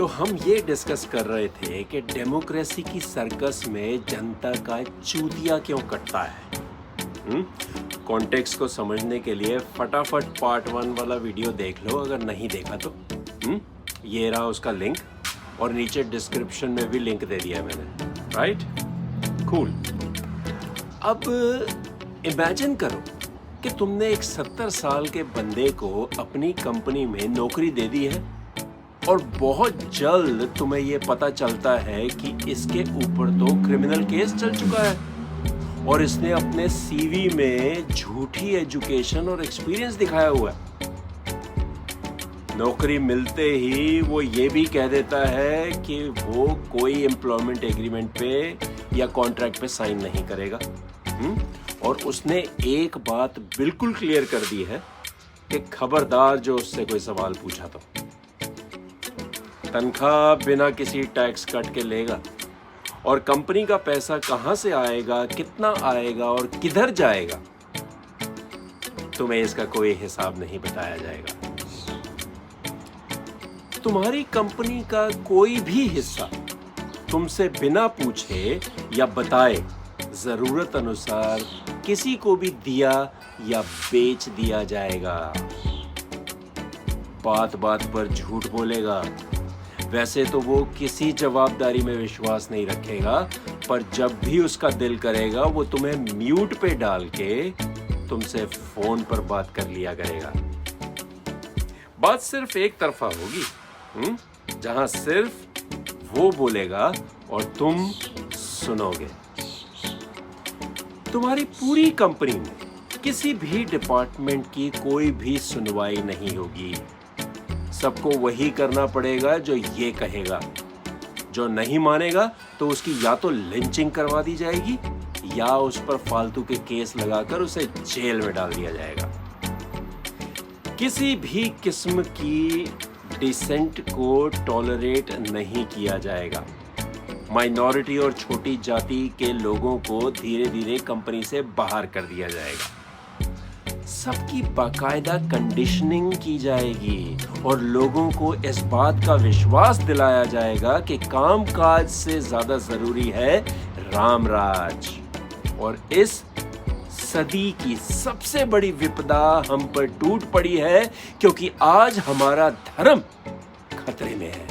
तो हम ये डिस्कस कर रहे थे कि डेमोक्रेसी की सर्कस में जनता का चूतिया क्यों कटता है। कॉन्टेक्स्ट को समझने के लिए फटाफट पार्ट 1 वाला वीडियो देख लो अगर नहीं देखा तो। ये रहा उसका लिंक और नीचे डिस्क्रिप्शन में भी लिंक दे दिया है मैंने, राइट? कूल। अब इमेजिन करो कि तुमने एक 70 साल के बंदे को अपनी कंपनी में नौकरी दे दी है और बहुत जल्द तुम्हें यह पता चलता है कि इसके ऊपर तो क्रिमिनल केस चल चुका है और इसने अपने सीवी में झूठी एजुकेशन और एक्सपीरियंस दिखाया हुआ है। नौकरी मिलते ही वो ये भी कह देता है कि वो कोई एम्प्लॉयमेंट एग्रीमेंट पे या कॉन्ट्रैक्ट पे साइन नहीं करेगा। और उसने एक बात बिल्कुल क्लियर कर दी है कि खबरदार जो उससे कोई सवाल पूछा तो तनख्वाह बिना किसी टैक्स कट के लेगा और कंपनी का पैसा कहां से आएगा, कितना आएगा और किधर जाएगा, तुम्हें इसका कोई हिसाब नहीं बताया जाएगा। तुम्हारी कंपनी का कोई भी हिस्सा तुमसे बिना पूछे या बताए जरूरत अनुसार किसी को भी दिया या बेच दिया जाएगा। बात बात पर झूठ बोलेगा। वैसे तो वो किसी जवाबदारी में विश्वास नहीं रखेगा, पर जब भी उसका दिल करेगा वो तुम्हें म्यूट पे डाल के तुमसे फोन पर बात कर लिया करेगा। बात सिर्फ एक तरफा होगी, जहां सिर्फ वो बोलेगा और तुम सुनोगे। तुम्हारी पूरी कंपनी में किसी भी डिपार्टमेंट की कोई भी सुनवाई नहीं होगी। सबको वही करना पड़ेगा जो ये कहेगा। जो नहीं मानेगा तो उसकी या तो लिंचिंग करवा दी जाएगी या उस पर फालतू के केस लगाकर उसे जेल में डाल दिया जाएगा। किसी भी किस्म की डिसेंट को टॉलरेट नहीं किया जाएगा। माइनॉरिटी और छोटी जाति के लोगों को धीरे धीरे कंपनी से बाहर कर दिया जाएगा। सबकी बाकायदा कंडीशनिंग की जाएगी और लोगों को इस बात का विश्वास दिलाया जाएगा कि कामकाज से ज्यादा जरूरी है राम राज। और इस सदी की सबसे बड़ी विपदा हम पर टूट पड़ी है क्योंकि आज हमारा धर्म खतरे में है।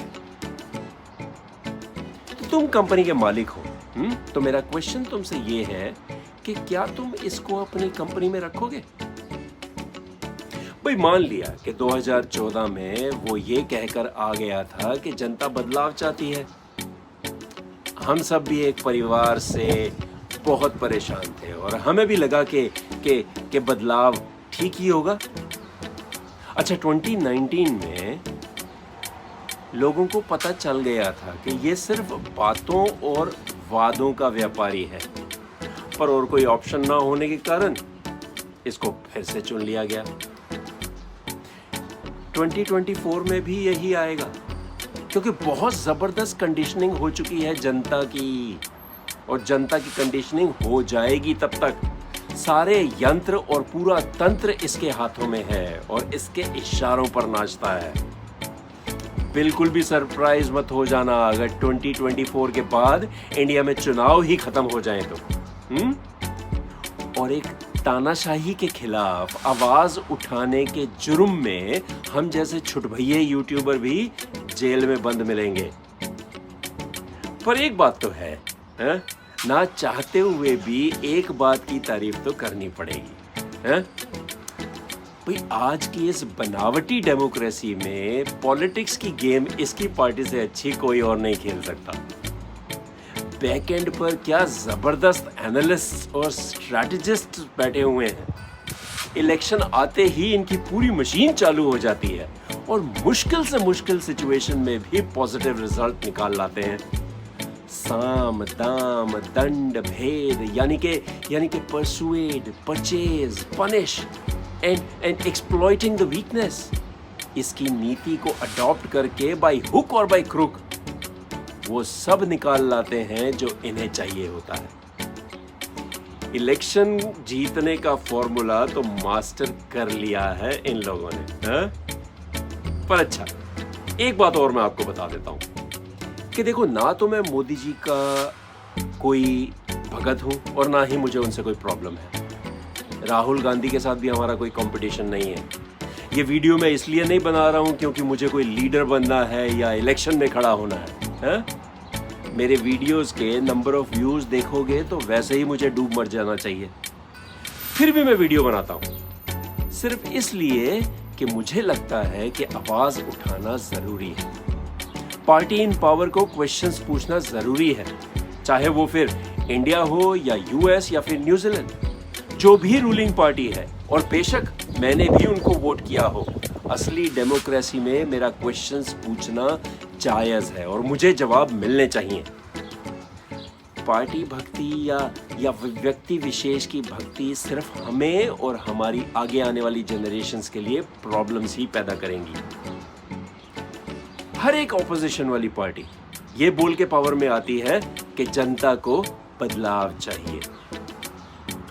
तो तुम कंपनी के मालिक हो, तो मेरा क्वेश्चन तुमसे ये है कि क्या तुम इसको अपनी कंपनी में रखोगे? भाई मान लिया कि 2014 में वो ये कहकर आ गया था कि जनता बदलाव चाहती है। हम सब भी एक परिवार से बहुत परेशान थे और हमें भी लगा कि बदलाव ठीक ही होगा। अच्छा, 2019 में लोगों को पता चल गया था कि ये सिर्फ बातों और वादों का व्यापारी है, पर और कोई ऑप्शन ना होने के कारण इसको फिर से चुन लिया गया। 2024 में भी यही आएगा क्योंकि बहुत जबरदस्त कंडीशनिंग हो चुकी है जनता की, और जनता की कंडीशनिंग हो जाएगी तब तक। सारे यंत्र और पूरा तंत्र इसके हाथों में है और इसके इशारों पर नाचता है। बिल्कुल भी सरप्राइज मत हो जाना अगर 2024 के बाद इंडिया में चुनाव ही खत्म हो जाए तो। और एक तानाशाही के खिलाफ आवाज उठाने के जुर्म में हम जैसे छुटभइये यूट्यूबर भी जेल में बंद मिलेंगे। पर एक बात तो है, ना चाहते हुए भी एक बात की तारीफ तो करनी पड़ेगी। भाई आज की इस बनावटी डेमोक्रेसी में पॉलिटिक्स की गेम इसकी पार्टी से अच्छी कोई और नहीं खेल सकता। बैक एंड पर क्या जबरदस्त एनालिस्ट और स्ट्रैटेजिस्ट बैठे हुए हैं। इलेक्शन आते ही इनकी पूरी मशीन चालू हो जाती है और मुश्किल से मुश्किल सिचुएशन में भी पॉजिटिव रिजल्ट निकाल लाते हैं। साम दाम दंड भेद यानी कि persuade, purchase, punish and exploiting the weakness, इसकी नीति को अडॉप्ट करके बाय हुक और बाय क्रुक वो सब निकाल लाते हैं जो इन्हें चाहिए होता है। इलेक्शन जीतने का फॉर्मूला तो मास्टर कर लिया है इन लोगों ने, पर अच्छा एक बात और मैं आपको बता देता हूं कि देखो, ना तो मैं मोदी जी का कोई भगत हूं और ना ही मुझे उनसे कोई प्रॉब्लम है। राहुल गांधी के साथ भी हमारा कोई कंपटीशन नहीं है। ये वीडियो मैं इसलिए नहीं बना रहा हूं क्योंकि मुझे कोई लीडर बनना है या इलेक्शन में खड़ा होना है? मेरे वीडियोस के नंबर ऑफ व्यूज देखोगे तो वैसे ही मुझे डूब मर जाना चाहिए। फिर भी मैं वीडियो बनाता हूं सिर्फ इसलिए कि मुझे लगता है कि आवाज उठाना जरूरी है। पार्टी इन पावर को क्वेश्चंस पूछना जरूरी है, चाहे वो फिर इंडिया हो या यूएस या फिर न्यूजीलैंड। जो भी रूलिंग पार्टी है, और बेशक मैंने भी उनको वोट किया हो, असली डेमोक्रेसी में मेरा क्वेश्चंस पूछना जायज है और मुझे जवाब मिलने चाहिए। पार्टी भक्ति या व्यक्ति विशेष की भक्ति सिर्फ हमें और हमारी आगे आने वाली जनरेशन्स के लिए प्रॉब्लम्स ही पैदा करेंगी। हर एक ऑपोजिशन वाली पार्टी ये बोल के पावर में आती है कि जनता को बदलाव चाहिए,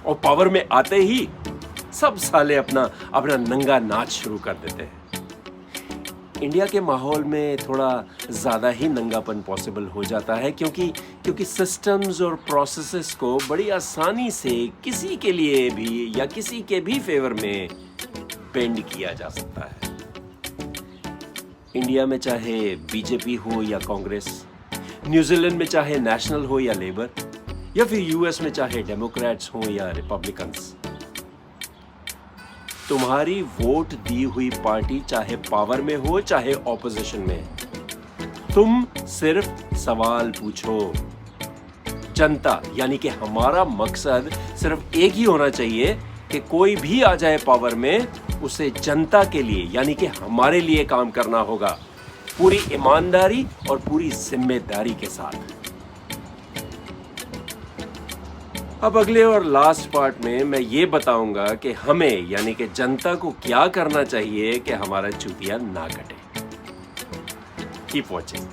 और पावर में आते ही सब साले अपना नंगा नाच शुरू कर देते हैं। इंडिया के माहौल में थोड़ा ज़्यादा ही नंगापन पॉसिबल हो जाता है क्योंकि सिस्टम्स और प्रोसेसेस को बड़ी आसानी से किसी के लिए भी या किसी के भी फेवर में बेंड किया जा सकता है। इंडिया में चाहे बीजेपी हो या कांग्रेस, न्यूजीलैंड में चाहे नेशनल हो या लेबर, या फिर यूएस में चाहे डेमोक्रेट्स हो या रिपब्लिकन्स, तुम्हारी वोट दी हुई पार्टी चाहे पावर में हो चाहे ऑपोजिशन में, तुम सिर्फ सवाल पूछो। जनता यानी कि हमारा मकसद सिर्फ एक ही होना चाहिए कि कोई भी आ जाए पावर में, उसे जनता के लिए यानी कि हमारे लिए काम करना होगा, पूरी ईमानदारी और पूरी जिम्मेदारी के साथ। अब अगले और लास्ट पार्ट में मैं ये बताऊंगा कि हमें यानी कि जनता को क्या करना चाहिए कि हमारा चूतिया ना कटे। Keep watching.